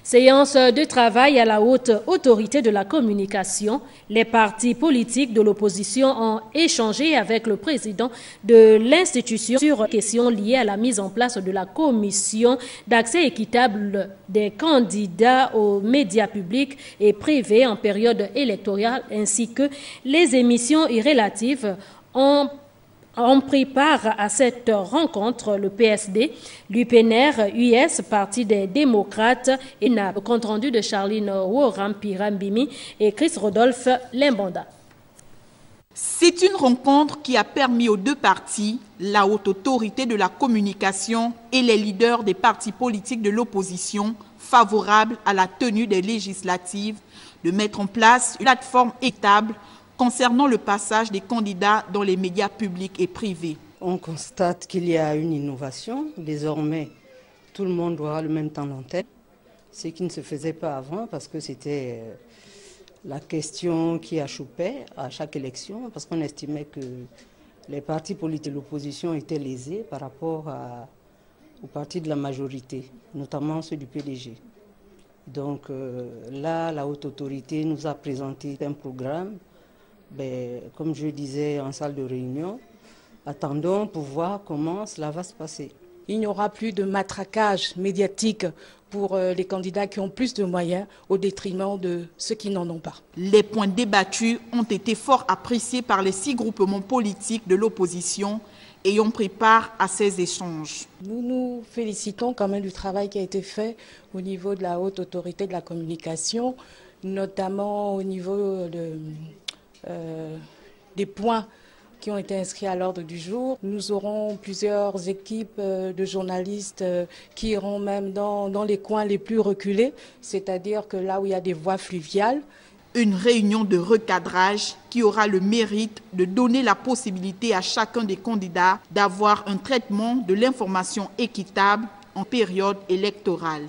Séance de travail à la haute autorité de la communication. Les partis politiques de l'opposition ont échangé avec le président de l'institution sur les questions liées à la mise en place de la commission d'accès équitable des candidats aux médias publics et privés en période électorale, ainsi que les émissions irrélatives. On pris part à cette rencontre le PSD, l'UPNR, US, Parti des démocrates, et le compte-rendu de Charline Woram-Pirambimi et Chris Rodolphe Limbanda. C'est une rencontre qui a permis aux deux partis, la haute autorité de la communication et les leaders des partis politiques de l'opposition favorables à la tenue des législatives, de mettre en place une plateforme équitable concernant le passage des candidats dans les médias publics et privés. On constate qu'il y a une innovation. Désormais, tout le monde aura le même temps d'antenne, ce qui ne se faisait pas avant parce que c'était la question qui achoppait à chaque élection, parce qu'on estimait que les partis politiques de l'opposition étaient lésés par rapport aux partis de la majorité, notamment ceux du PDG. Donc là, la haute autorité nous a présenté un programme. Comme je disais en salle de réunion, attendons pour voir comment cela va se passer. Il n'y aura plus de matraquage médiatique pour les candidats qui ont plus de moyens au détriment de ceux qui n'en ont pas. Les points débattus ont été fort appréciés par les 6 groupements politiques de l'opposition ayant pris part à ces échanges. Nous nous félicitons quand même du travail qui a été fait au niveau de la haute autorité de la communication, notamment au niveau des points qui ont été inscrits à l'ordre du jour. Nous aurons plusieurs équipes de journalistes qui iront même dans les coins les plus reculés, c'est-à-dire que là où il y a des voies fluviales. Une réunion de recadrage qui aura le mérite de donner la possibilité à chacun des candidats d'avoir un traitement de l'information équitable en période électorale.